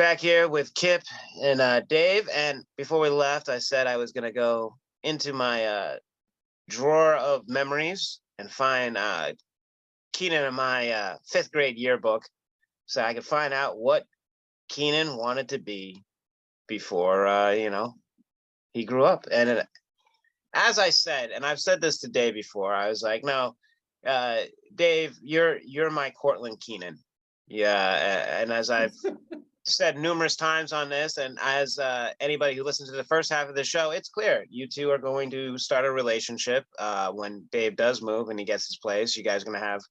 back here with Kip and Dave. And before we left, I said I was going to go into my drawer of memories and find Keenan in my fifth grade yearbook so I could find out what Keenan wanted to be before, he grew up. And as I said, and I've said this to Dave before, I was like, no, Dave, you're my Cortland Keenan. Yeah. And as I've said numerous times on this, and as anybody who listens to the first half of the show, it's clear you two are going to start a relationship when Dave does move and he gets his place. You guys are going to have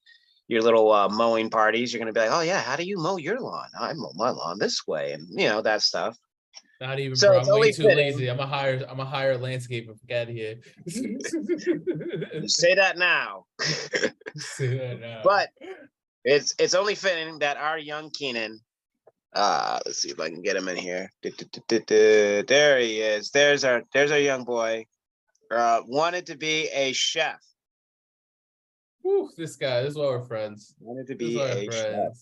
your little mowing parties. You're going to be like, oh yeah, how do you mow your lawn? I mow my lawn this way, and that stuff. Not even, So bro. it's I'm way only too fitting. lazy. I'm a higher landscaper. Get out of here. You say that now. Say that now. But it's only fitting that our young Keenan, let's see if I can get him in here. There he is. There's our young boy. Wanted to be a chef. Whew, this is why we're friends. Wanted to be a chef.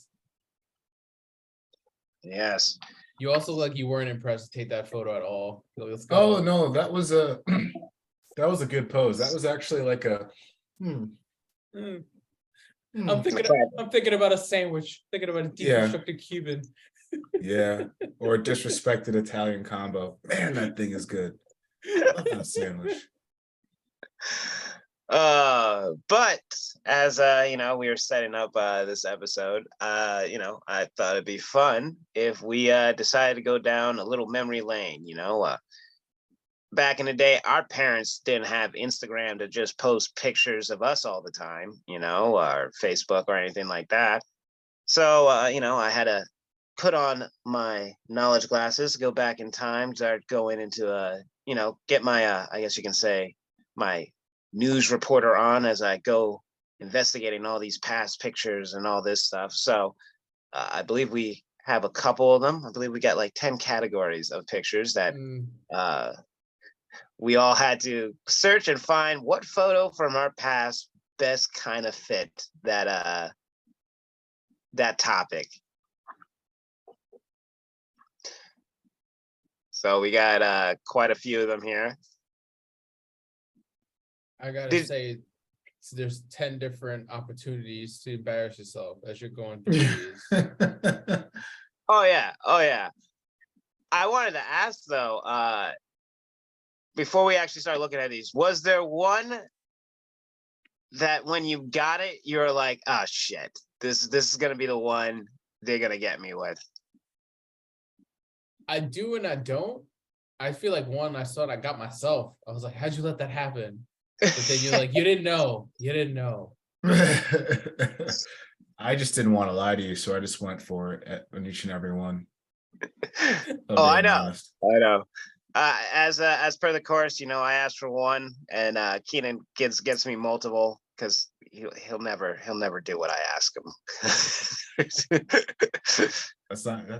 Yes. You also you weren't impressed to take that photo at all. Oh no, that was a good pose. That was actually like a I'm thinking about a sandwich. Thinking about a deconstructed Cuban. Yeah, or a disrespected Italian combo. Man, that thing is good. I love that sandwich. But as we were setting up this episode, I thought it'd be fun if we decided to go down a little memory lane. Back in the day, our parents didn't have Instagram to just post pictures of us all the time, or Facebook or anything like that. So I had to put on my knowledge glasses, go back in time, start going into get my I guess you can say my news reporter on as I go investigating all these past pictures and all this stuff. So I believe we have a couple of them. I believe we got like 10 categories of pictures that we all had to search and find what photo from our past best kind of fit that topic. So we got quite a few of them here. I gotta say, there's 10 different opportunities to embarrass yourself as you're going through these. Oh yeah. I wanted to ask though, before we actually start looking at these, was there one that when you got it, you were like, oh shit, this is gonna be the one they're gonna get me with? I do and I don't. I feel like one I saw it, I got myself. I was like, how'd you let that happen? But then you're like, you didn't know. I just didn't want to lie to you, so I just went for it on each and every one. Oh, I know. As per the course, I asked for one, and Keenan gets me multiple because he'll never do what I ask him.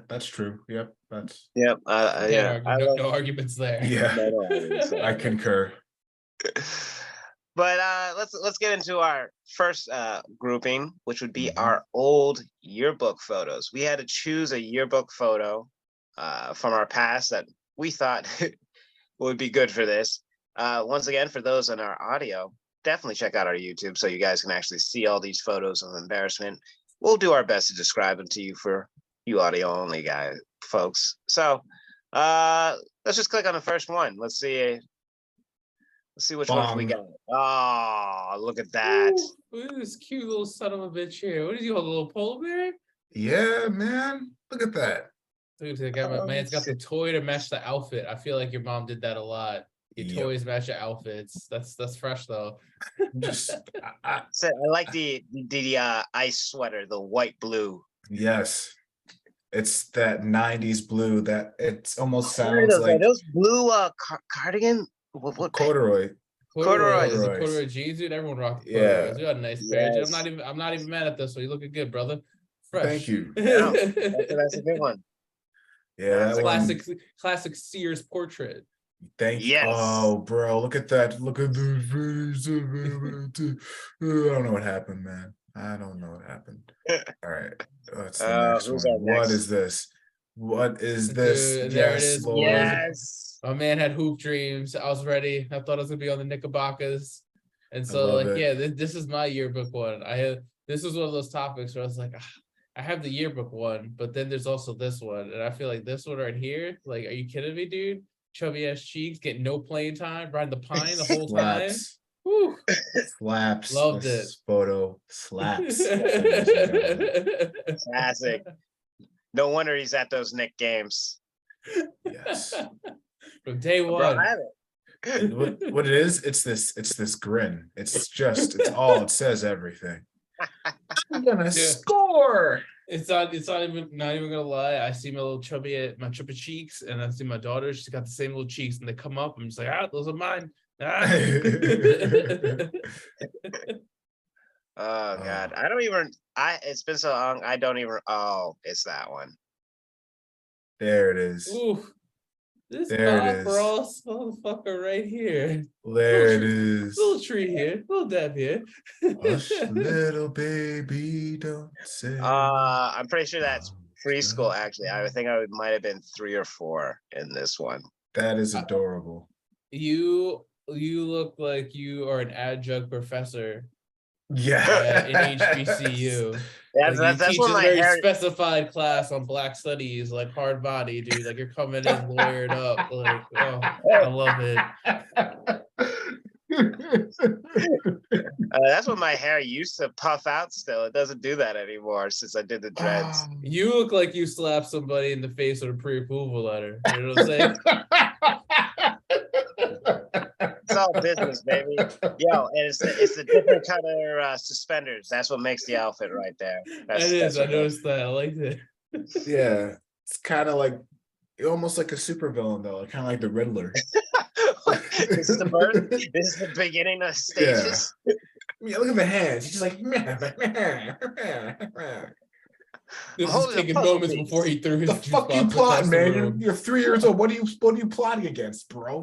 That's true. Yep. Yep. No arguments there. Yeah. I concur. But let's get into our first grouping, which would be our old yearbook photos. We had to choose a yearbook photo from our past that we thought would be good for this. Once again, for those on our audio, definitely check out our YouTube so you guys can actually see all these photos of embarrassment. We'll do our best to describe them to you for you audio only folks. So let's just click on the first one. Let's see which ones we got. Oh, look at that. Ooh, look at this cute little son of a bitch here. What is he, a little polar bear? Yeah, man. Look at that. Dude, man's got the toy to match the outfit. I feel like your mom did that a lot. Your toys match your outfits. That's fresh though. I like the ice sweater, the white blue. Yes. It's that 90s blue that it's almost sounds like those blue cardigan. What corduroy jeans, dude. Everyone rocked corduroys. You got a nice pair. Dude. I'm not even mad at this. So you're looking good, brother. Fresh. Thank you. Yeah, that's a good one. Yeah, classic Sears portrait. Thank you. Oh, bro, look at that. Look at the face. I don't know what happened, man. I don't know what happened. All right. What's the next one? What is this? What is this? Dude, there it Yes, is, Lord. boys. Yes. My man had hoop dreams. I was ready. I thought I was gonna be on the Knickerbockers. And so love like, it. yeah, this is my yearbook one. This was one of those topics where I was like, "Ah, I have the yearbook one, but then there's also this one. And I feel like this one right here, like, are you kidding me, dude? Chubby ass cheeks, getting no playing time, riding the pine the whole time. Slaps. Woo, Slaps. loved This photo slaps. it. Classic. No wonder he's at those Nick games. Yes. From day Bro, one. I have it. And what it is, it's this grin. It's all it says everything. I'm gonna score. It's not even gonna lie. I see my chubby cheeks, and I see my daughter. She's got the same little cheeks, and they come up. I'm just like, those are mine. Ah. Oh God. I don't even it's been so long. I don't even it's that one. There it is. Ooh, this There it Bob is. Ross motherfucker right here. There it is. Little tree here, little dab here. Hush, little baby, don't say. I'm pretty sure that's Oh, preschool God. actually. I think I might have been 3 or 4 in this one. That is adorable. You look like you are an adjunct professor Yeah. in HBCU. That's Like, you that's teach what a my very hair specified class on Black Studies, like hard body, dude. Like you're coming in lawyered up. Like, oh, I love it. that's what my hair used to puff out still. It doesn't do that anymore since I did the dreads. You look like you slapped somebody in the face with a pre-approval letter. You know what I'm saying? It's all business, baby. Yo, and it's the different color suspenders. That's what makes the outfit right there. That's, It is. that's I what makes- noticed that. I like it. Yeah, it's kind of like almost like a supervillain though, kind of like the Riddler. This is the birth. This is the beginning of stages. Yeah, look at the hands. He's just like, meh, meh, This is Holding a taking puzzle moments piece. before he threw his the juice fuck you box plotting, across the man? room. You're 3 years old. What are you plotting against, bro?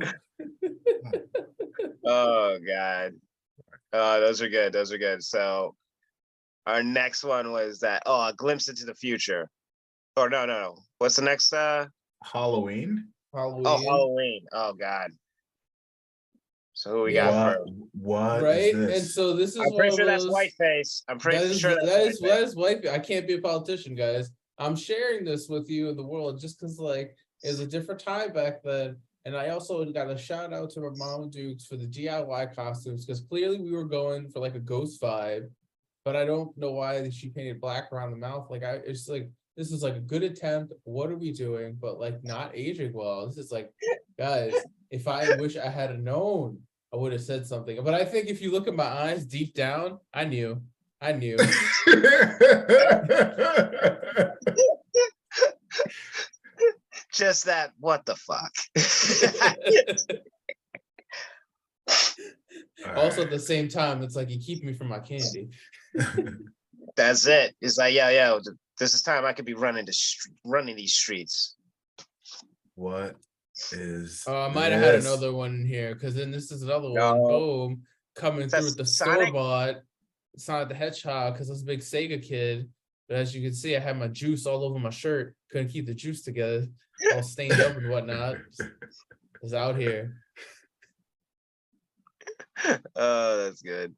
Oh God. Those are good. Those are good. So our next one was that a glimpse into the future. Or no. What's the next Halloween? Halloween. Oh, Halloween. Oh God. So who we Yeah. got What? first? What Right? is And this? so this is I'm one pretty of sure that's those. whiteface. I'm pretty That is sure that that's is white. I can't be a politician, guys. I'm sharing this with you in the world just because like it was a different time back then. And I also got a shout out to my mom Dukes for the DIY costumes because clearly we were going for like a ghost vibe, but I don't know why she painted black around the mouth. Like it's like this is like a good attempt. What are we doing? But like not aging well. This is like, guys, if I wish I had known, I would have said something. But I think if you look at my eyes deep down, I knew. just that. What the fuck? Also, at the same time, it's like you keep me from my candy. That's it. It's like yeah. This is time I could be running these streets. What is I might have had this? another one in here because then this is another No. one. Boom, coming through with the Sonic? store-bought Sonic the Hedgehog because I was a big Sega kid. But as you can see, I had my juice all over my shirt. Couldn't keep the juice together, all stained up and whatnot. Was out here. Oh, that's good.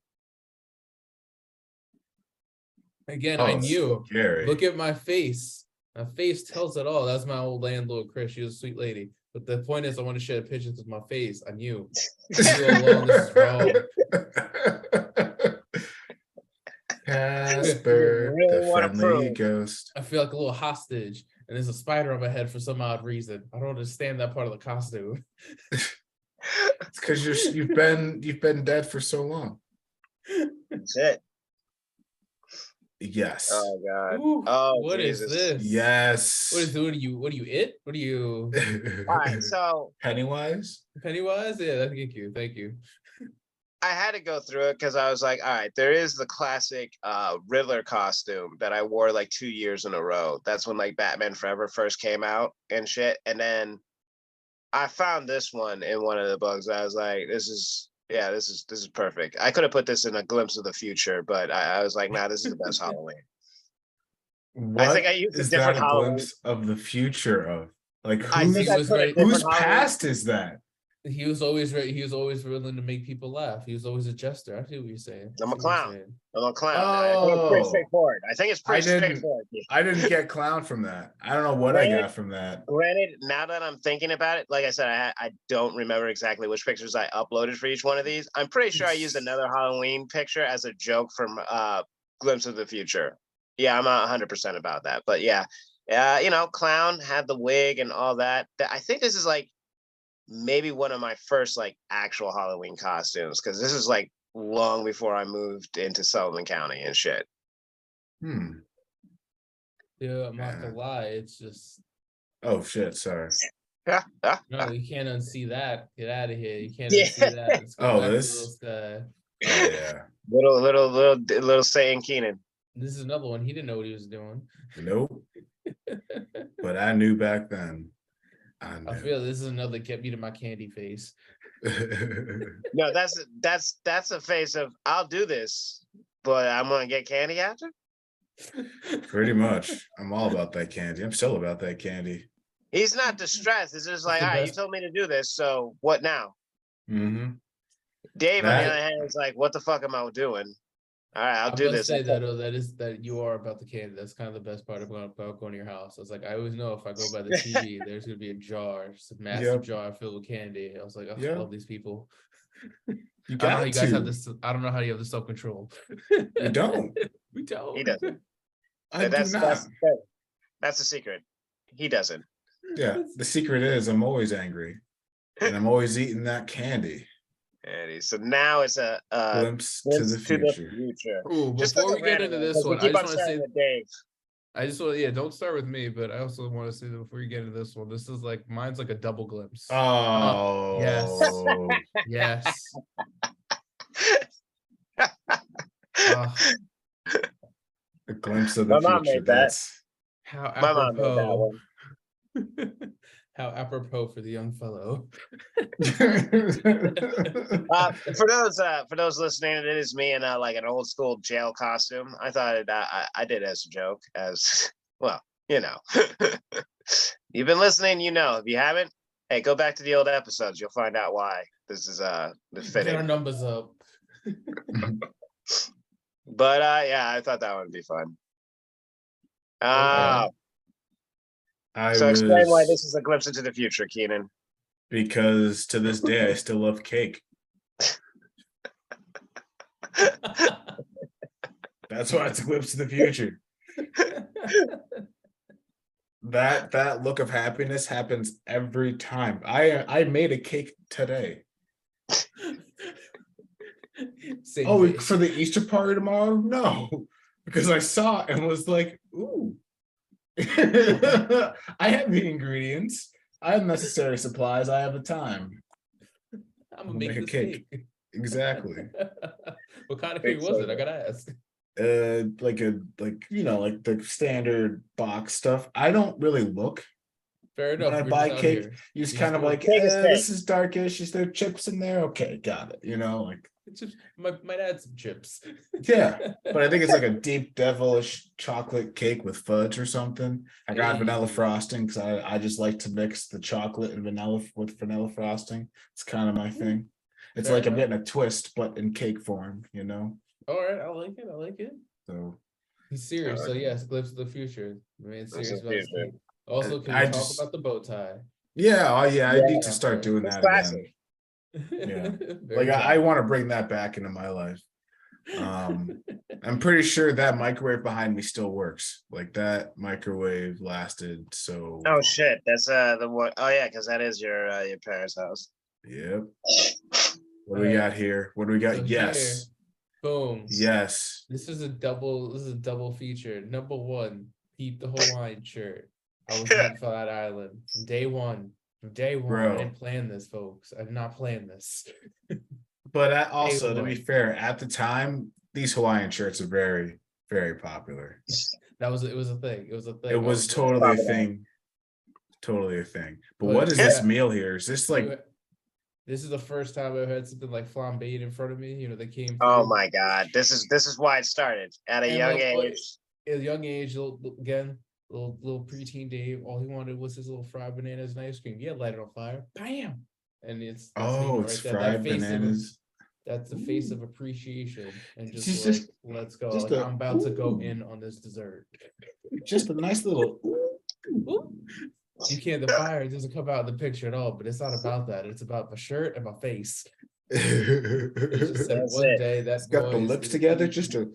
Again, Oh, I knew. scary. Look at my face. My face tells it all. That's my old landlord, Chris. She was a sweet lady. But the point is, I want to share pictures of my face. I knew. I knew all along this is wrong. Casper, Really the wanna friendly prove. ghost. I feel like a little hostage, and there's a spider on my head for some odd reason. I don't understand that part of the costume. It's because you've been dead for so long. That's it. Yes. Oh God. Ooh, Oh, what is Jesus. this? Yes. What is what are you it? What are you All right, so Pennywise? Pennywise? Yeah, thank you. Thank you. I had to go through it because I was like, all right, there is the classic Riddler costume that I wore like 2 years in a row. That's when like Batman Forever first came out and shit. And then I found this one in one of the books. I was like, this is perfect. I could have put this in a glimpse of the future, but I was like, nah, this is the best Halloween. What think I used a is that different a Halloween. glimpse of the future of? Like I think He I was put a very- different whose Halloween. past is that? He was always ready. He was always willing to make people laugh. He was always a jester. I see what you're saying. I I'm a see what you're clown. saying. I'm a clown. I think it's pretty Oh, straightforward. I think it's I pretty didn't straightforward. I didn't get clown from that. I don't know what I got from that. Granted, now that I'm thinking about it, like I said, I don't remember exactly which pictures I uploaded for each one of these. I'm pretty sure I used another Halloween picture as a joke from Glimpse of the Future. Yeah, I'm not 100% about that, but yeah, you know, clown had the wig and all that. I think this is like maybe one of my first like actual Halloween costumes because this is like long before I moved into Sullivan County and shit. Hmm. Yeah, I'm not Yeah. gonna lie. It's just Oh shit, sorry. no, you can't unsee that. Get out of here. You can't Yeah. unsee that. Let's go Oh, back to this? those guy. Oh yeah. little Satan Keenan. This is another one. He didn't know what he was doing. Nope. But I knew back then. I I knew. feel this is another get me to my candy face. No, that's a face of I'll do this, but I'm gonna get candy after. Pretty much. I'm all about that candy. I'm still about that candy. He's not distressed. It's just like, the all right, you best. told me to do this, so what now? Mm-hmm. Dave, on the That- other hand, is like, what the fuck am I doing? All right, I'll I do must this. say that that you are about the candy. That's kind of the best part about going to your house. I was like, I always know if I go by the TV, there's gonna be a jar, just a massive Yep. jar filled with candy. I was like, oh, I Yep. love these people. You I don't know got how you guys have to. this. I don't know how you have the self control. You don't. We don't. He doesn't. I do That's not. that's the secret. He doesn't. Yeah. The secret is I'm always angry. And I'm always eating that candy. And so now it's a Glimpse to the future. Ooh, Just before for we the get random into one, this 'cause we one, I keep just on want to say, starting with Dave. I just want, yeah, don't start with me, but I also want to say that before you get into this one, this is like mine's like a double glimpse. Oh, Yes. Ah, a glimpse of My the mom future. made that. That's how My mom made that apropos. one. How apropos for the young fellow. For those listening, it is me in like an old school jail costume. I thought I did as a joke, as well, you know. You've been listening, you know. If you haven't, hey, go back to the old episodes. You'll find out why this is the Get our fitting. numbers up. But yeah, I thought that would be fun. I So explain why was this is a glimpse into the future, Keenan. because to this day I still love cake. That's why it's a glimpse of the future. That look of happiness happens every time. I made a cake today. Same Oh, face. for the Easter party tomorrow? No, because I saw it and was like, ooh. I have the ingredients. I have necessary supplies. I have the time. I'm We'll gonna make make a this cake. cake. Exactly. What kind of cake was it? I gotta ask. Like like the standard box stuff. I don't really look Fair enough. when I we're buy just out cake. here. You just You kind just of do it. like, Cake is this cake. is darkish. Is there chips in there? Okay, got it. Like It's just, might add some chips. Yeah, but I think it's like a deep devilish chocolate cake with fudge or something. I got vanilla Hey. frosting because I just like to mix the chocolate and vanilla with vanilla frosting. It's kind of my thing. It's Fair like I'm enough. getting a twist, but in cake form, All right, I like it. I like it. So He's serious. So Okay. yes, glimpse of the future. Man, Glimpse serious of the about his future. cake. Also, can I we talk just- about the bow tie? yeah, I Yeah. need to start doing It's that classic. again. Yeah. Very Like I classic. want to bring that back into my life. I'm pretty sure that microwave behind me still works. Like that microwave lasted so Oh long. shit, that's the one. Oh yeah, because that is your parents' house. Yep. What do we Alright. got here? What do we got? So Yes. Boom. Yes. This is a double feature. Number one, Pete the Hawaiian shirt. I was meant for that island from day one. From day one, Bro. I didn't plan this, folks. I did not plan this. But also, to be one. fair, at the time, these Hawaiian shirts are very, very popular. It was a thing. It was a thing. It I was like, totally a Talk about it. thing. Totally a thing. But But what is yeah. this meal here? Is this like this is the first time I've had something like flambéed in front of me. They came. Oh through. my god, this is why it started at a And young my boy- age. at a young age, again, little preteen Dave, all he wanted was his little fried bananas and ice cream. Yeah, light it on fire. Bam. And that's Oh, Nemo it's right there. fried bananas. That's the face of appreciation. And It's just just like, let's go. just Like, a I'm about to go ooh. in on this dessert. Just a nice little. Ooh. You can't, the fire doesn't come out in the picture at all, but it's not about that. It's about my shirt and my face. He just said That's one it. day that It's got the boy is lips gonna together, eat- just to.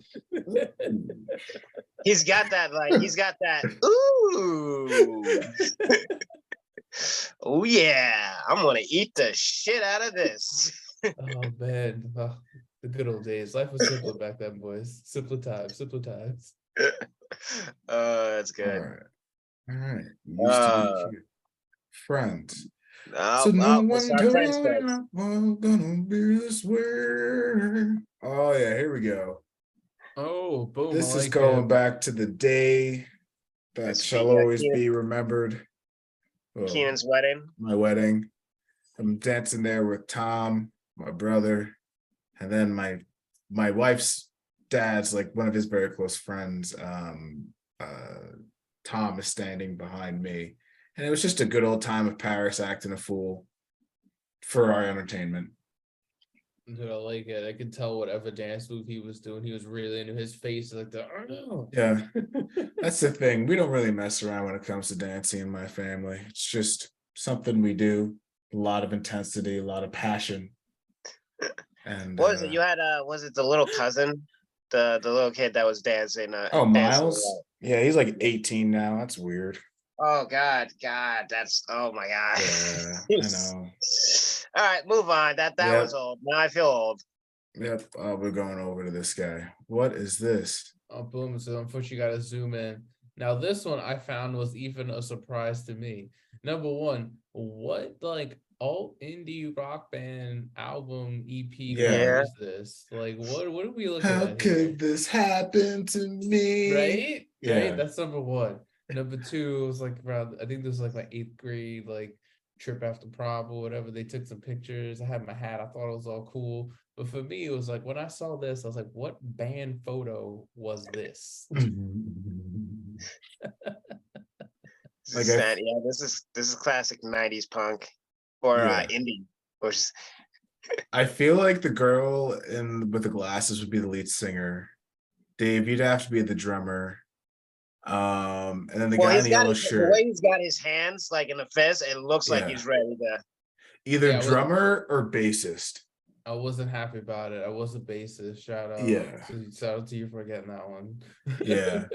He's got that ooh. Oh yeah, I'm gonna eat the shit out of this. Oh man, the good old days. Life was simpler back then, boys. Simpler times, simpler times. That's All good. right, all right. Used to be cute. Friends. So no What's one our told friends me friends? I was gonna be this way. Oh yeah, here we go. Oh, boom! This I is like going it. back to the day that It's shall the always be remembered. Well, Keenan's wedding. my wedding. I'm dancing there with Tom, my brother, and then my wife's dad's like one of his very close friends. Tom is standing behind me, and it was just a good old time of Paris acting a fool for our entertainment. Dude, I like it. I could tell whatever dance move he was doing, he was really into his face like the. Oh. Yeah, that's the thing. We don't really mess around when it comes to dancing in my family. It's just something we do. A lot of intensity, a lot of passion. And What was it? You had was it the little cousin? The little kid that was dancing oh, dancing Miles? around. Yeah, he's like 18 now. That's weird. Oh God, that's oh my God. Yeah, I know. All right, move on. That Yeah. was old. Now I feel old. Yep. We're going over to this guy. What is this? Oh, boom! So unfortunately, you gotta zoom in. Now, this one I found was even a surprise to me. Number one, what like alt indie rock band album EP Yeah. cover is this? Like, what are we looking How at here? could this happen to me? Right? Yeah. Right? That's number one. Number two was like around, I think this was like my 8th grade, like trip after prom or whatever. They took some pictures. I had my hat. I thought it was all cool. But for me, it was like when I saw this, I was like, what band photo was this? Like Yeah, this is classic 90s punk or Yeah. indie. Or I feel like the girl in with the glasses would be the lead singer. Dave, you'd have to be the drummer. And then the guy in he's the got yellow the shirt. way he's got his hands like in the fist, it looks like Yeah. he's ready to. Either Yeah, I was- drummer or bassist. I wasn't happy about it. I was a bassist. Shout out. Yeah. Shout out to you for getting that one. Yeah.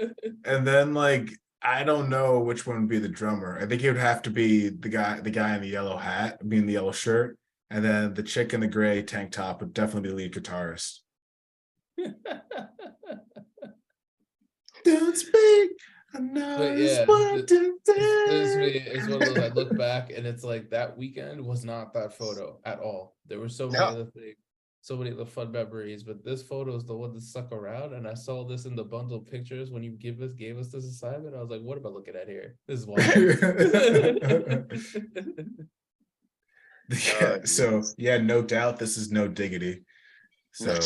And then like I don't know which one would be the drummer. I think it would have to be the guy in the yellow hat, being the yellow shirt, and then the chick in the gray tank top would definitely be the lead guitarist. Don't speak. But yeah, this is one of those I look back and it's like that weekend was not that photo at all. There were so many No. other things, so many other fun memories, but this photo is the one that stuck around. And I saw this in the bundle of pictures when you gave us this assignment. I was like, what am I looking at here? This is wild. Yeah, so yeah, no doubt this is no diggity. So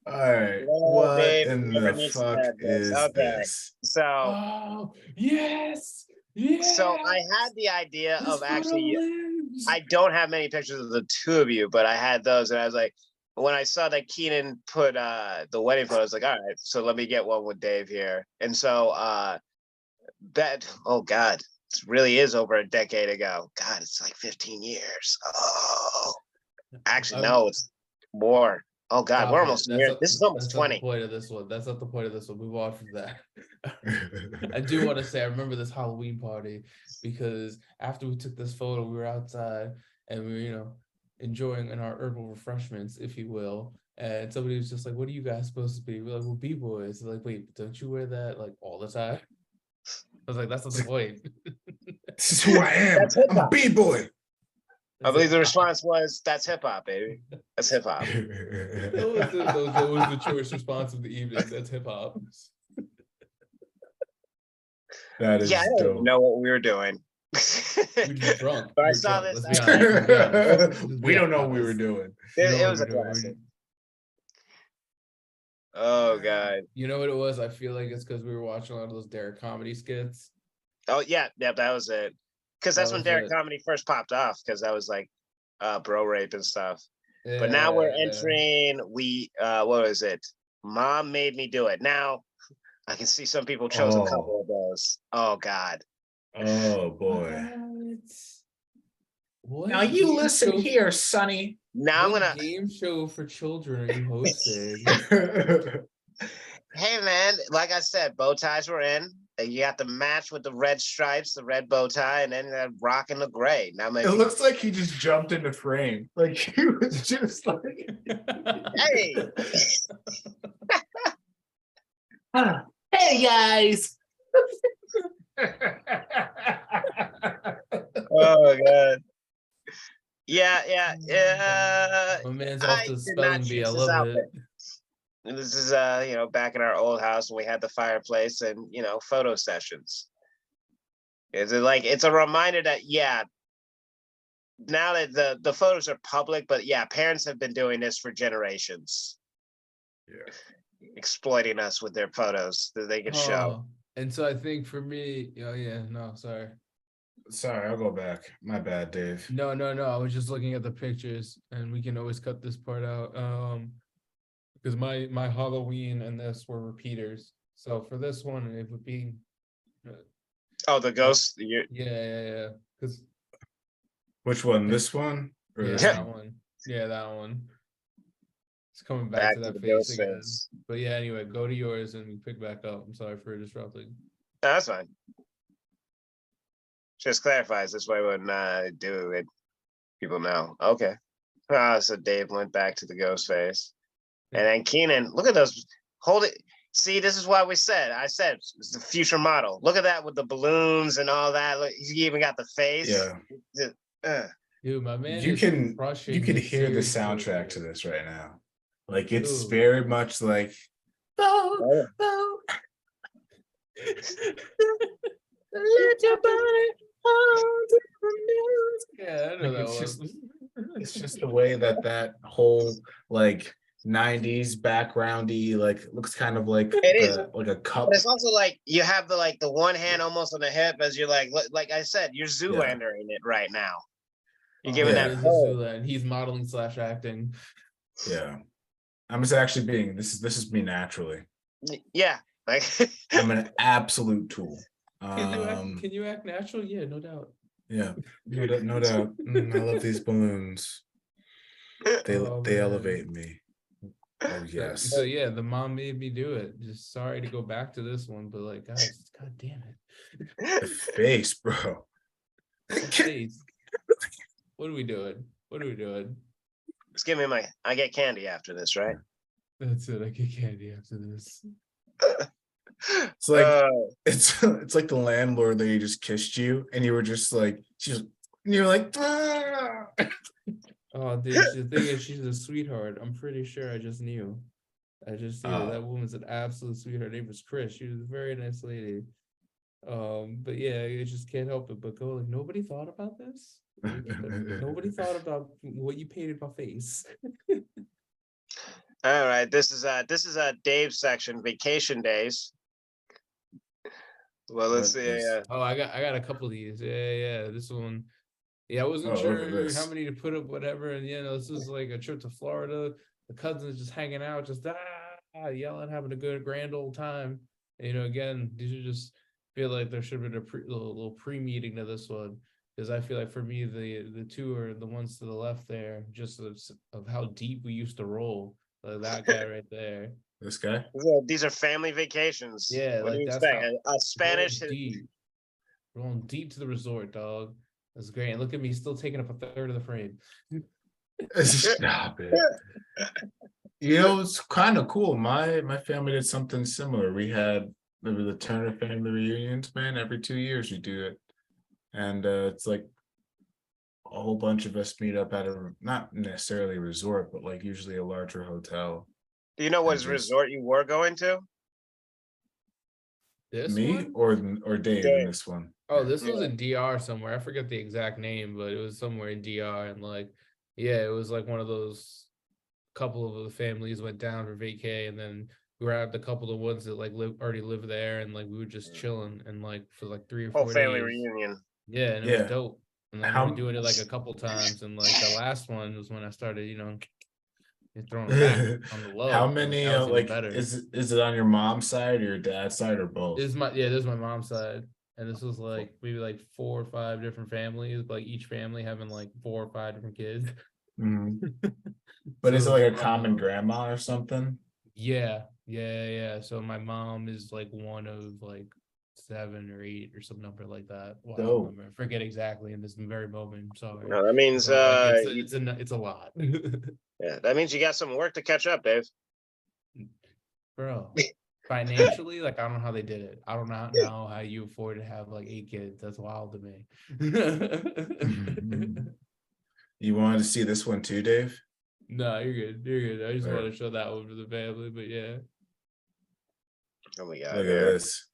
all right, what Dave, in never the needs to fuck have this. is Okay. this? So Oh, yes. Yes. so I had the idea This of photo actually lives. I don't have many pictures of the two of you, but I had those and I was like, when I saw that Keenan put the wedding photo, I was like, all right, so let me get one with Dave here. And so that oh God, it really is over a decade ago. God, it's like 15 years. Oh actually no, it's more. Oh God, Stop we're it. almost That's near. not- This is almost that's not the 20. point of this one. That's not the point of this one. Move on from that. I do want to say I remember this Halloween party because after we took this photo, we were outside and we were, enjoying in our herbal refreshments, if you will. And somebody was just like, "What are you guys supposed to be?" We're like, "We're b-boys." They're like, "Wait, don't you wear that like all the time?" I was like, "That's not the point." This is who I am. That's hip I'm a hop. b-boy. I believe the response was, "That's hip hop, baby. That's hip hop." That was the choice response of the evening. That's hip hop. That is Yeah, I don't even dope. know what we were doing. We were just drunk. But I We were saw drunk, this. let's be honest. We don't know what we were honest. doing. It know was a what we were doing. classic. Oh God. You know what it was? I feel like it's because we were watching a lot of those Derek comedy skits. Oh yeah, yep, that was it. Because that's That when was Derek it. comedy first popped off. Because that was like, bro rape and stuff. But now we're Yeah. entering. What was it? Mom made me do it. Now I can see some people chose a Oh, couple of those. Oh God. oh boy. What Now you game listen show? here, Sonny. Now I'm What gonna. game show for children are you hosting? Hey man, like I said, bow ties were in. You got the match with the red stripes, the red bow tie, and then that rocking the gray. Now It maybe. looks like he just jumped into frame. Like he was just like, Hey. hey guys. Oh God. Yeah. My man's off I the did not spelling bee. I choose this love outfit. it. And this is back in our old house when we had the fireplace and photo sessions. It's a reminder that now that the photos are public, but yeah, parents have been doing this for generations, Yeah. exploiting us with their photos that they could show. Oh, and so I think for me, oh yeah, no, sorry. Sorry, I'll go back. My bad, Dave. No. I was just looking at the pictures, and we can always cut this part out. Because my Halloween and this were repeaters. So for this one, it would be, Oh, the ghost. yeah. Because Which one? This one? Or yeah, this that one? one. Yeah, that one. It's coming back Back to to that the face ghost again. face. But yeah, anyway, go to yours and we pick back up. I'm sorry for disrupting. No, that's fine. Just clarifies this way when do it. People know. Okay. So Dave went back to the ghost face. And then Keenan, look at those. Hold it. See, this is why I said it's the future model. Look at that with the balloons and all that. Look, he even got the face. Yeah. Dude, my man You is can crushing hear his the series soundtrack to portrait. this right now. Like it's Ooh. very much like Oh. let your body hold the music. Yeah, I know Like, that it's one. it's just the way that whole like 90s backgroundy like looks kind of like It is. like a cup. But it's also like you have the one hand almost on the hip as you're like I said, you're Yeah. Zoolander-ing it right now. You're Oh, giving that that is a pose. Zoolander. He's modeling / acting. Yeah. I'm just actually being this is me naturally. Yeah. Like I'm an absolute tool. Can you act natural? Yeah, no doubt. Yeah, no doubt. I love these balloons. They Oh, they man. elevate me. Oh yes. So yeah, the mom made me do it. Just sorry to go back to this one, but like, guys, god damn it. The face, bro. The face. What are we doing? just give me I get candy after this, right? That's it. I get candy after this. It's like Uh, it's like the landlord that you just kissed you, and you were just like you're like. "Ah." Oh, dude, the thing is, she's a sweetheart. I'm pretty sure I just knew. Oh. That woman's an absolute sweetheart. Her name was Chris. She was a very nice lady. But yeah, you just can't help it but go like, nobody thought about this. Nobody thought about what you painted my face. all right, this is Dave's section, vacation days. Well, let's What see. is- Oh, I got a couple of these. Yeah. This one. Yeah, I wasn't Oh, look at sure this. how many to put up, whatever. And this is like a trip to Florida. The cousins just hanging out, just yelling, having a good grand old time. And, again, these are just feel like there should have been a little pre-meeting to this one. Because I feel like for me, the two are the ones to the left there, just of how deep we used to roll. Like that guy right there. This guy? These are family vacations. Yeah, What do like you that's expect? how A Spanish. rolling deep to the resort, dog. That's great. And look at me, still taking up a third of the frame. Stop it. It's kind of cool. My family did something similar. We had the Turner family reunions, man. Every 2 years we do it, and it's like a whole bunch of us meet up at a not necessarily a resort, but like usually a larger hotel. Do you know what And just resort you were going to? This me one? or Dave in this one. Oh, this was Yeah. in DR somewhere. I forget the exact name, but it was somewhere in DR. And it was like one of those couple of the families went down for vacay, and then grabbed a couple of ones that like already live there, and like we were just chilling and like for like 3 or Whole 4 family days. reunion. Yeah, and it Yeah. was dope. And like we've been doing it like a couple times, and like the last one was when I started, throwing back on the How low. And like many that was even like better. is it on your mom's side or your dad's side or both? This is my mom's side. And this was like maybe like 4 or 5 different families, but like each family having like 4 or 5 different kids. Mhm. But So is it was like a fun, common though. grandma or something? Yeah. So my mom is like one of like 7 or 8 or some number like that. Wild Dope. number. I forget exactly in this very moment. Sorry. No, that means But like it's a lot. yeah, that means you got some work to catch up, Dave. Bro. Financially, like I don't know how they did it. I don't know how you afford to have like 8 kids. That's wild to me. You wanted to see this one too, Dave? No, you're good. You're good. I just All want right. to show that one for the family, but yeah. Oh my God. Look at Here. this.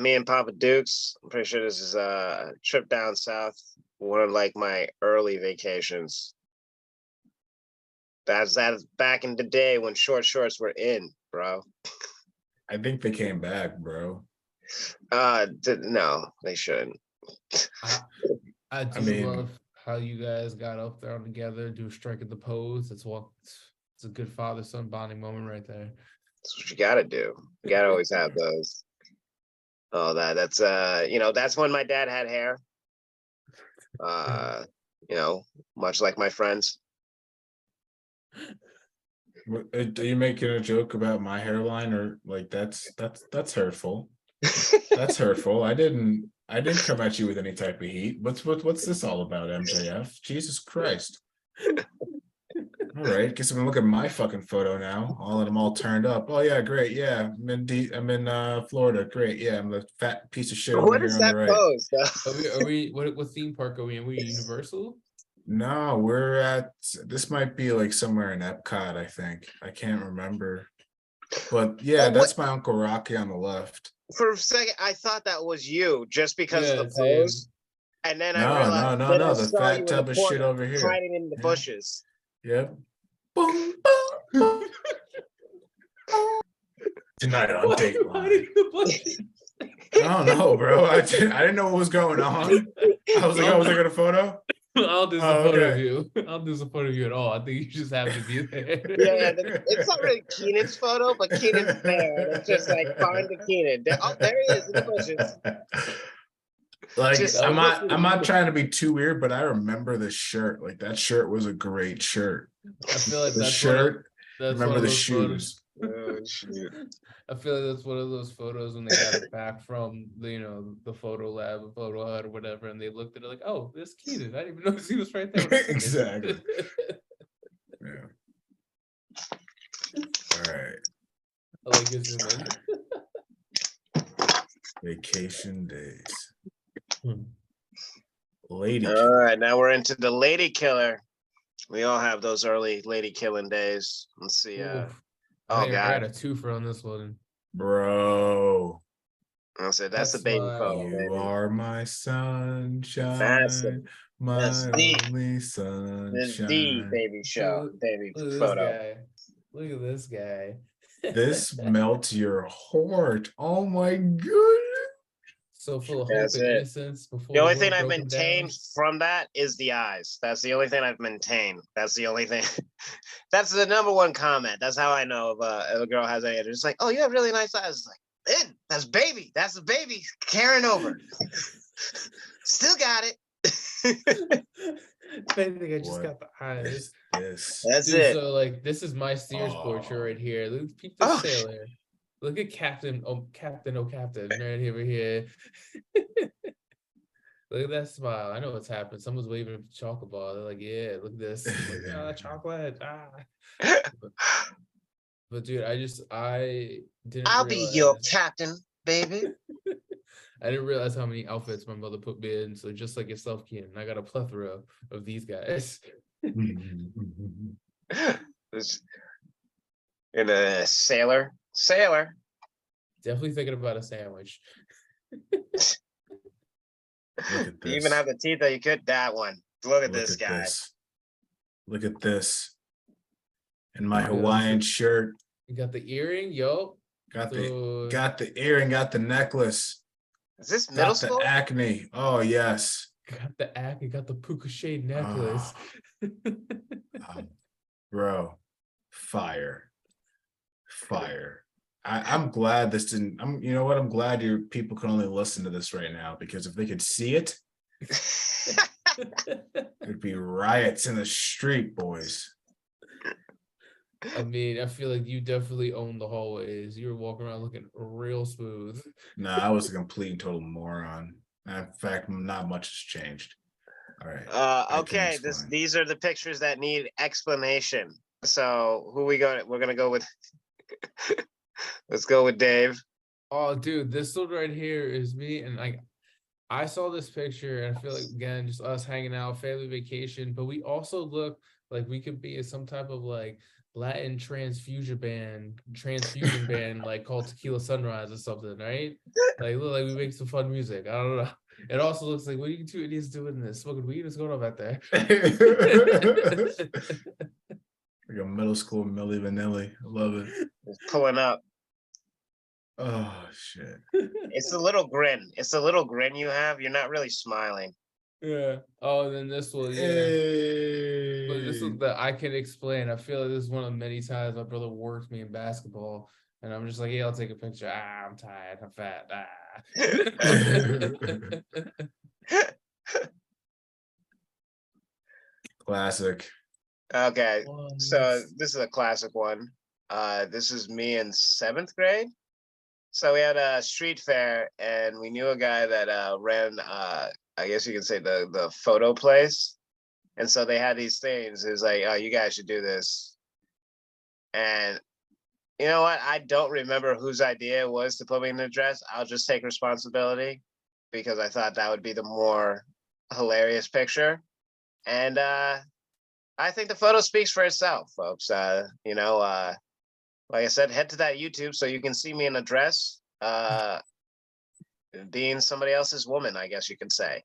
Me and Papa Dukes. I'm pretty sure this is a trip down south. One of like my early vacations. That's back in the day when short shorts were in, bro. I think they came back, bro. No, they shouldn't. I do mean- love how you guys got up there together, do a strike at the pose. It's a good father-son bonding moment right there. That's what you gotta do. You gotta always have those. Oh, that's that's when my dad had hair. Much like my friends. Are you making a joke about my hairline or like that's hurtful? That's hurtful. I didn't come at you with any type of heat. What's this all about, MJF? Jesus Christ. All right, guess I'm gonna look at my fucking photo now. All of them all turned up. Oh yeah, great. Yeah, I'm in Florida. Great. Yeah, I'm the fat piece of shit over What here is on the that right. pose? Are we what theme park are we in? We Universal? No, this might be like somewhere in Epcot, I think. I can't remember. But yeah, Oh, that's my Uncle Rocky on the left. For a second, I thought that was you just because of Yeah, the same. pose. And then I No, realized no, then I the saw fat you in the tub of shit corner, over here. hiding in the Yeah. bushes. Yep. Boom, boom. Tonight on Dateline. I don't know, bro. I didn't know what was going on. I was like, oh, was I got a photo? I'll disappoint of okay. you. I'll disappoint of you at all. I think you just have to be there. Yeah, it's not really Keenan's photo, but Keenan's there. And it's just like, find the Keenan. Oh, there he is in the bushes. Like Just- I'm not trying to be too weird, but I remember the shirt. Like that shirt was a great shirt. I feel like The that's shirt. that's Remember one of the those photos. shoes. Oh, shoot. I feel like that's one of those photos when they got it back from the photo lab, or photo hut, or whatever, and they looked at it like, oh, this Keenan. I didn't even notice he was right there. Exactly. Yeah. All right. I like his zoom in. Vacation days. Hmm. Lady All killer. right, now we're into the lady killer. We all have those early lady killing days. Let's see. Oof. Oh I got God, a twofer on this one. Bro. I said that's the That's baby my- photo. You Baby. are my sunshine. My that's the- only This sunshine. is the baby show, baby Look at this photo. guy. Look at this guy. This melts your heart. Oh my goodness. So full of hope That's and it. innocence before The only the thing world I've broke him down. maintained from that is the eyes. That's the only thing I've maintained. That's the only thing. That's the number one comment. That's how I know if a girl has any. It's like, oh, you have really nice eyes. It's like, that's baby. That's the baby carrying over. Still got it. I think I just What got the eyes. is this? That's Dude, it. so like this is my Sears portrait Oh. right here. Look, peep this Oh. sailor. Look at Captain, Captain right over here. Look at that smile. I know what's happened. Someone's waving a chocolate ball. They're like, yeah, look at this. I'm like, oh, chocolate. But dude, I didn't I'll be your realize. captain, baby. I didn't realize how many outfits my mother put me in. So just like yourself, Keenan, I got a plethora of these guys. This- In a sailor. Definitely thinking about a sandwich. Look at You this. even have the teeth that you could. That one. Look at this guy. Look at this. In my Look at this. Hawaiian shirt. You got the earring, yo. Got So the earring, got the necklace, Is this middle got the school? acne. Oh yes. got the act, you got the puka shade necklace. Bro, fire. I'm glad this didn't. You know what? I'm glad your people can only listen to this right now, because if they could see it, it'd be riots in the street, boys. I mean, I feel like you definitely own the hallways. You were walking around looking real smooth. No, I was a complete and total moron. In fact, not much has changed. All right. I can Okay, explain. these are the pictures that need explanation. So who we're gonna go with. Let's go with Dave. Oh, dude, this one right here is me, and like, I saw this picture, and I feel like again, just us hanging out, family vacation. But we also look like we could be in some type of like Latin transfusion band, like called Tequila Sunrise or something, right? Like, look like we make some fun music. I don't know. It also looks like, what are you two idiots doing in this? Smoking weed? What's going on back there? Like a middle school Milli Vanilli. I love it. Just pulling up. Oh shit. It's a little grin. It's a little grin you have. You're not really smiling. Yeah. Oh, and then this one, yeah. But this is the I can explain. I feel like this is one of the many times my brother worked me in basketball, and I'm just like, yeah, I'll take a picture. I'm tired. I'm fat. Classic. Okay, so What? this is a classic one. This is me in 7th grade. So we had a street fair, and we knew a guy that ran, I guess you could say the photo place. And so they had these things. It was like, oh, you guys should do this. And you know what? I don't remember whose idea it was to put me in the dress. I'll just take responsibility, because I thought that would be the more hilarious picture. And I think the photo speaks for itself, folks. Like I said, head to that YouTube so you can see me in a dress, being somebody else's woman, I guess you could say.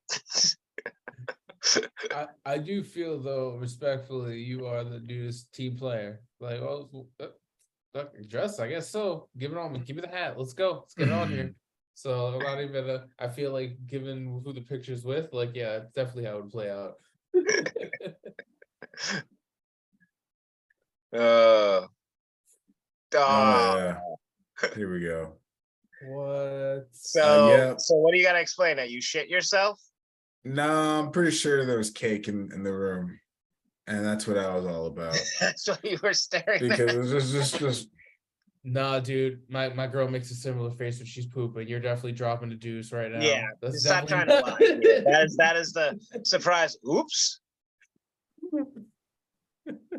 I do feel though, respectfully, you are the newest team player. Like, well, dress, I guess so. Give it on me. Give me the hat. Let's go. Let's get it on here. So I'm not even. I feel like, given who the picture's with, like, yeah, it's definitely how it would play out. Oh, Yeah. Here we go. What? so yeah. so what do you gotta explain? That you shit yourself? No, I'm pretty sure there was cake in the room, and that's what I was all about. That's what you were staring Because at. it was just Nah, dude, my girl makes a similar face when she's pooping. You're definitely dropping the deuce right now. Yeah, That's stop trying definitely to lie. Yeah, that is the surprise. Oops. oh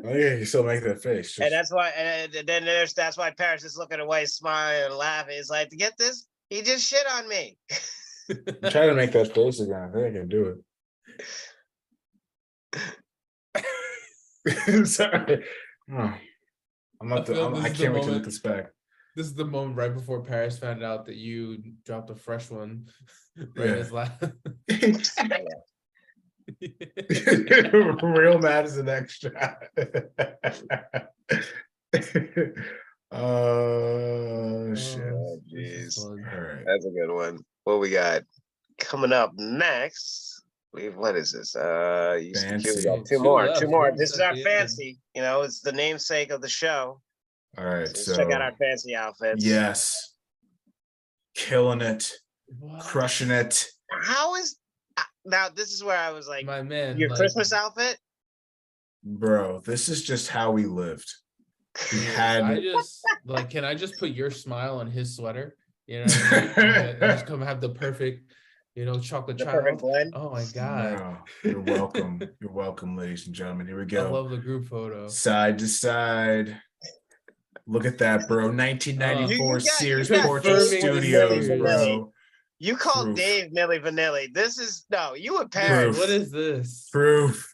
yeah, you still make that face. And Just, that's why, and then that's why Paris is looking away, smiling and laughing. It's like, to get this, he just shit on me. I'm trying to make that face again. I think I can do it. Sorry. Oh, I'm not. I can't wait to look this back. This is the moment right before Paris found out that you dropped a fresh one right in his lap. Real mad is an extra. Oh shit. Oh, This is jeez. fun. All right. That's a good one. What we got coming up next? What is this? You Fancy. we got two Two more. left, Two more. almost This is at our the end. fancy. You know, it's the namesake of the show. All right. So let's check out our fancy outfits. Yes. Killing it, What? crushing it. How is now? This is where I was like, My man, your like, Christmas outfit. Bro, this is just how we lived. We dude, had I just like, can I just put your smile on his sweater? You know what I mean? And just come have the perfect, chocolate The child. perfect blend. Oh my god. No, you're welcome. You're welcome, ladies and gentlemen. Here we I go. love the group photo. Side to side. Look at that, bro. 1994 You Sears got Portrait Dave Studios, Milli bro. You called Proof. Dave Milli Vanilli. This is no, you and Paris. Proof. What is this? Proof.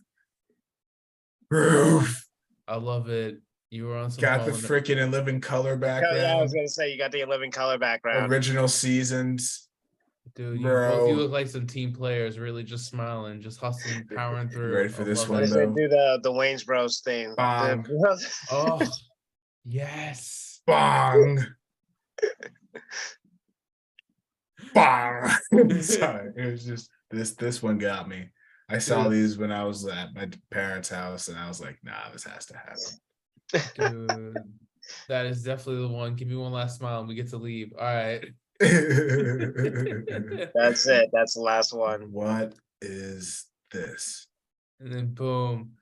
Proof. I love it. You were on some Got the Hall and- freaking in living color Yeah, I background. was gonna say you got the living color background. Original seasons. Dude, you Bro. both you look like some team players, really just smiling, just hustling, powering through. Ready for I this love one, it. They though? do the Wayne's Bros thing. Bong. Oh, yes. Bong. Bong. Sorry, it was just this one got me. I saw Dude. these when I was at my parents' house, and I was like, nah, this has to happen. Dude, that is definitely the one. Give me one last smile and we get to leave. All right. That's it. That's the last one. What is this? And then boom.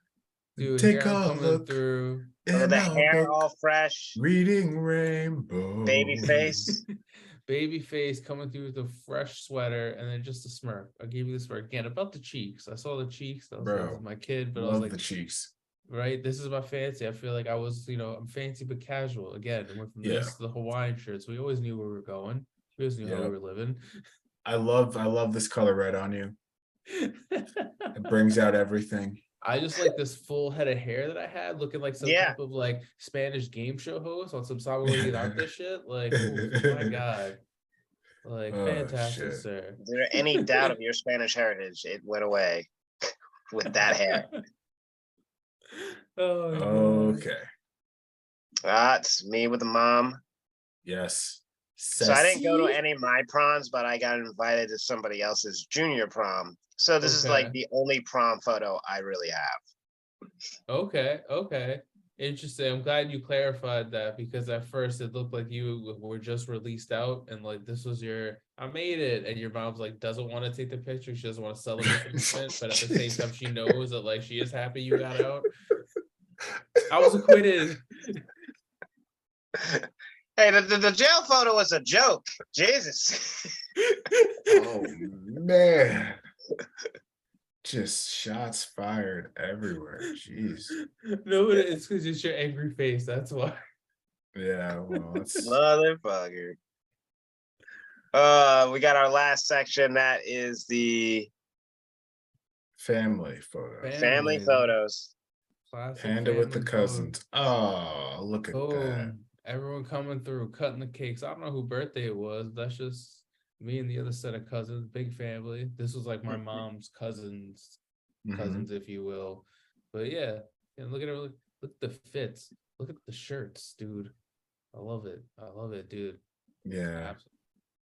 Dude, Take here I'm a coming look through. Look at in the our hair book, all fresh, reading Rainbow. baby face. Baby face coming through with a fresh sweater and then just a smirk. I'll give you the smirk. Again, about the cheeks. I saw the cheeks. That was Bro, my kid, but I was Love like, the cheeks. right, this is my fancy. I feel like I was, I'm fancy but casual. Again, I went from Yeah. this to the Hawaiian shirts. We always knew where we were going. We always knew how we Yeah. were living. I love this color red on you. It brings out everything. I just like this full head of hair that I had, looking like some Yeah. type of like Spanish game show host on some Samuel this shit. Like, oh my god, like Oh, fantastic, shit. sir. Is there any doubt of your Spanish heritage? It went away with that hair. Oh, God. Okay. It's me with the mom. Yes. So I didn't go to Sassy. any of my proms, but I got invited to somebody else's junior prom. So this is like Okay. the only prom photo I really have. Okay. Interesting. I'm glad you clarified that because at first it looked like you were just released out and like this was your I made it and your mom's like doesn't want to take the picture. She doesn't want to celebrate the moment, but at the same time she knows that like she is happy you got out. I was acquitted. Hey, the jail photo was a joke. Jesus. Oh man. Just shots fired everywhere. Jeez. No, but it's because it's your angry face. That's why. Yeah, well, it's Motherfucker. We got our last section. That is the family photo. family photos. Classic Panda with the family photo. cousins. Oh, look at that. Boom. Everyone coming through, cutting the cakes. I don't know who birthday it was. That's just me and the other set of cousins, big family. This was like my mom's cousins, Mhm. if you will. But yeah, and look at it. Look at the fits. Look at the shirts, dude. I love it. I love it, dude. Yeah. Absolutely.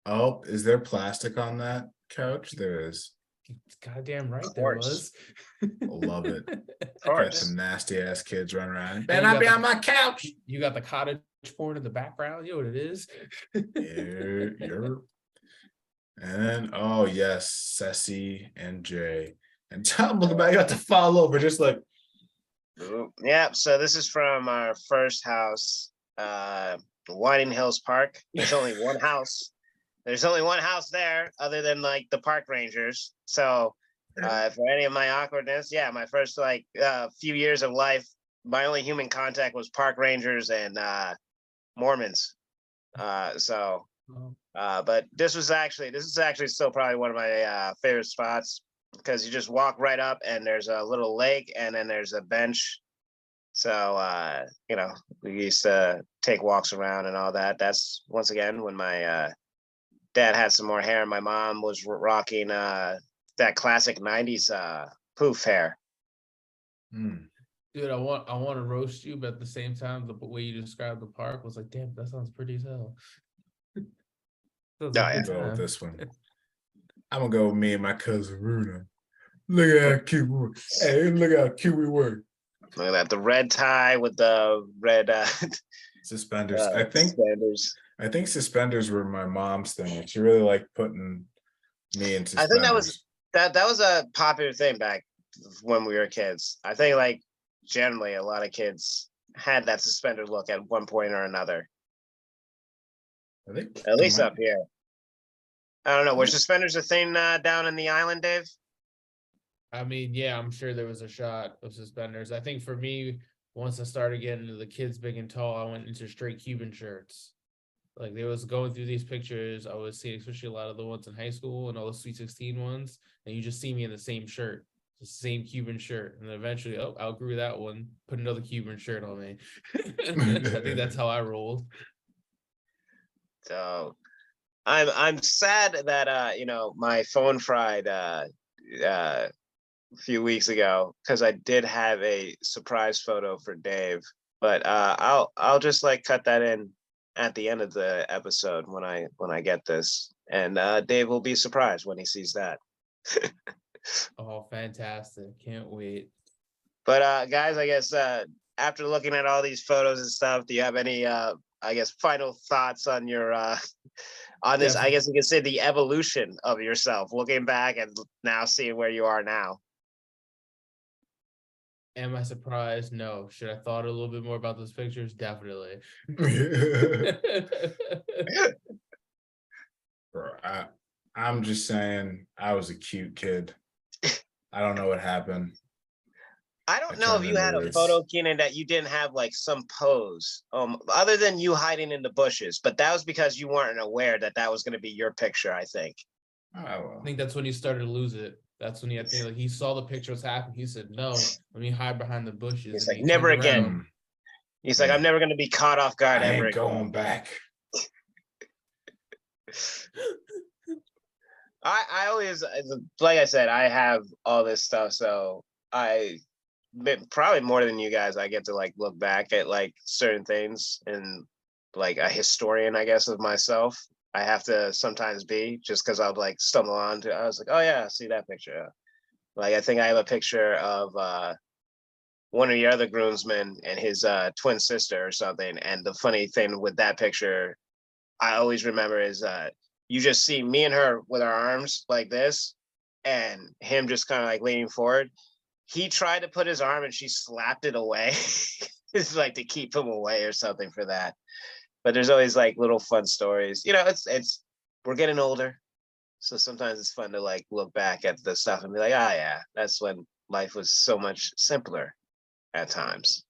Oh, is there plastic on that couch? There is. Goddamn right Of there course. was. Love it. Of Got course. some nasty ass kids running around. And Better you not got be the- on my couch. You got the cottage porn in the background. You know what it is. Yeah. And then, oh yes, Ceci and Jay. And Tom looking back, you got to fall over, just like Ooh, yeah, so this is from our first house, Whiting Hills Park. There's only one house. There's only one house there other than like the park rangers. So for any of my awkwardness, yeah, my first like few years of life, my only human contact was park rangers and Mormons. But this is actually still probably one of my favorite spots because you just walk right up and there's a little lake and then there's a bench. So we used to take walks around and all that. That's once again when my dad had some more hair and my mom was rocking that classic 90s poof hair. Dude, I want to roast you, but at the same time, the way you described the park was like, damn, that sounds pretty as hell. Yeah. I'll go with this one. I'm gonna go with me and my cousin Runa. Look at how cute we were. Hey, look how cute we were. Look at that, the red tie with the red Suspenders. I think suspenders. suspenders were my mom's thing. She really liked putting me in suspenders. I think that was a popular thing back when we were kids. I think like generally a lot of kids had that suspender look at one point or another. I think At least up here. I don't know. Were suspenders a thing down in the island, Dave? I mean, yeah, I'm sure there was a shot of suspenders. I think for me, once I started getting into the kids big and tall, I went into straight Cuban shirts. Like they was going through these pictures, I was seeing especially a lot of the ones in high school and all the Sweet 16 ones, and you just see me in the same shirt, the same Cuban shirt, and then eventually, oh, outgrew that one, put another Cuban shirt on me. I think that's how I rolled. So I'm sad that my phone fried a few weeks ago because I did have a surprise photo for Dave, but I'll just like cut that in at the end of the episode when I get this, and Dave will be surprised when he sees that. Oh, fantastic. Can't wait. But guys, I guess after looking at all these photos and stuff, do you have any I guess final thoughts on your on this? I guess you could say the evolution of yourself, looking back and now seeing where you are now. Am I surprised? No. Should I thought a little bit more about those pictures? Definitely. Bro, I'm just saying I was a cute kid. I don't know what happened. I don't I know if turned you had into a this. photo, Keenan, that you didn't have like some pose, other than you hiding in the bushes. But that was because you weren't aware that that was going to be your picture, I think. Oh, well. I think that's when he started to lose it. That's when he had to, like, he saw the picture was happening. He said, "No, let me hide behind the bushes." He's And like, he never turned again. around. He's like, I'm never going to be caught off guard I ever ain't again. going back. I always, like I said, I have all this stuff, so probably more than you guys, I get to like look back at like certain things, and like a historian, I guess, of myself. I have to sometimes be, just because I'll like stumble onto. I was like, oh yeah, I see that picture. Like I think I have a picture of one of your other groomsmen and his twin sister or something. And the funny thing with that picture, I always remember is you just see me and her with our arms like this, and him just kind of like leaning forward. He tried to put his arm and she slapped it away. It's like to keep him away or something for that. But there's always like little fun stories. You know, it's we're getting older. So sometimes it's fun to like look back at the stuff and be like, ah yeah, that's when life was so much simpler at times.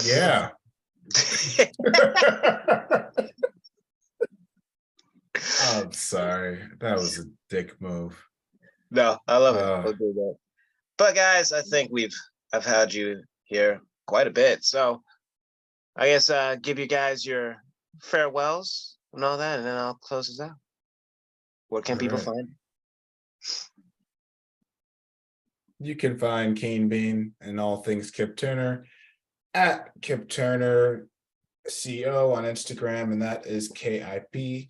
Yeah. I'm sorry. That was a dick move. No, I love it. Uh, We'll do that. But guys, I think I've had you here quite a bit. So I guess give you guys your farewells and all that, and then I'll close this out. Where can people Alright. find? You can find Kane Bean and all things Kip Turner at Kip Turner CO on Instagram, and that is KIPTURNERCO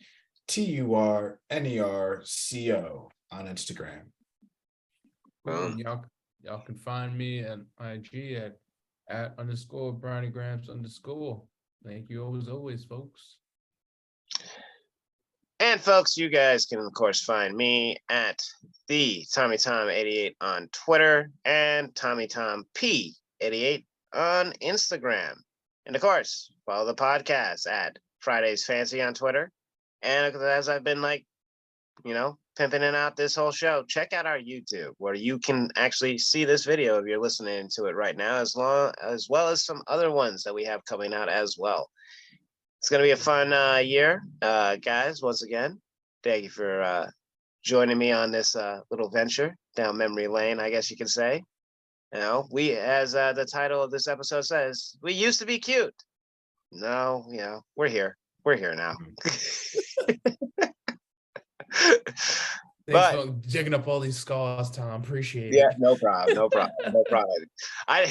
on Instagram. Boom. Y'all can find me at IG at _ Brownie Grams _. Thank you as always, folks. And folks, you guys can of course find me at the Tommy Tom 88 on Twitter and Tommy Tom P 88 on Instagram. And of course, follow the podcast at Fridays Fancy on Twitter. And as I've been like, pimping it out this whole show, check out our YouTube where you can actually see this video if you're listening to it right now, as well as some other ones that we have coming out as well. It's going to be a fun year, guys. Once again, thank you for joining me on this little venture down memory lane, I guess you could say. We, as the title of this episode says, we used to be cute. No, we're here. We're here now. Thanks for digging up all these scars, Tom. Appreciate it. Yeah, no problem. No problem. I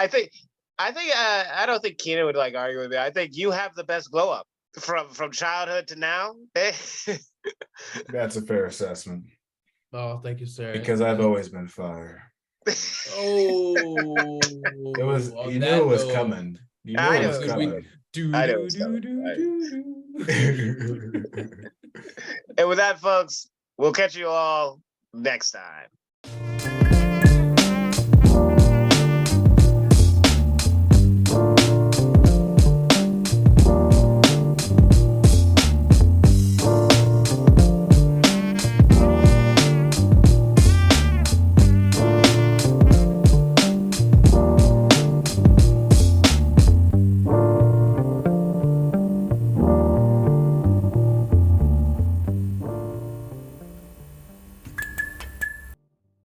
think I don't think Keenan would like argue with me. I think you have the best glow up from childhood to now. That's a fair assessment. Oh, thank you, sir. Because I've always been fire. Oh, It was you knew it was coming. You knew it was coming. And with that, folks, we'll catch you all next time.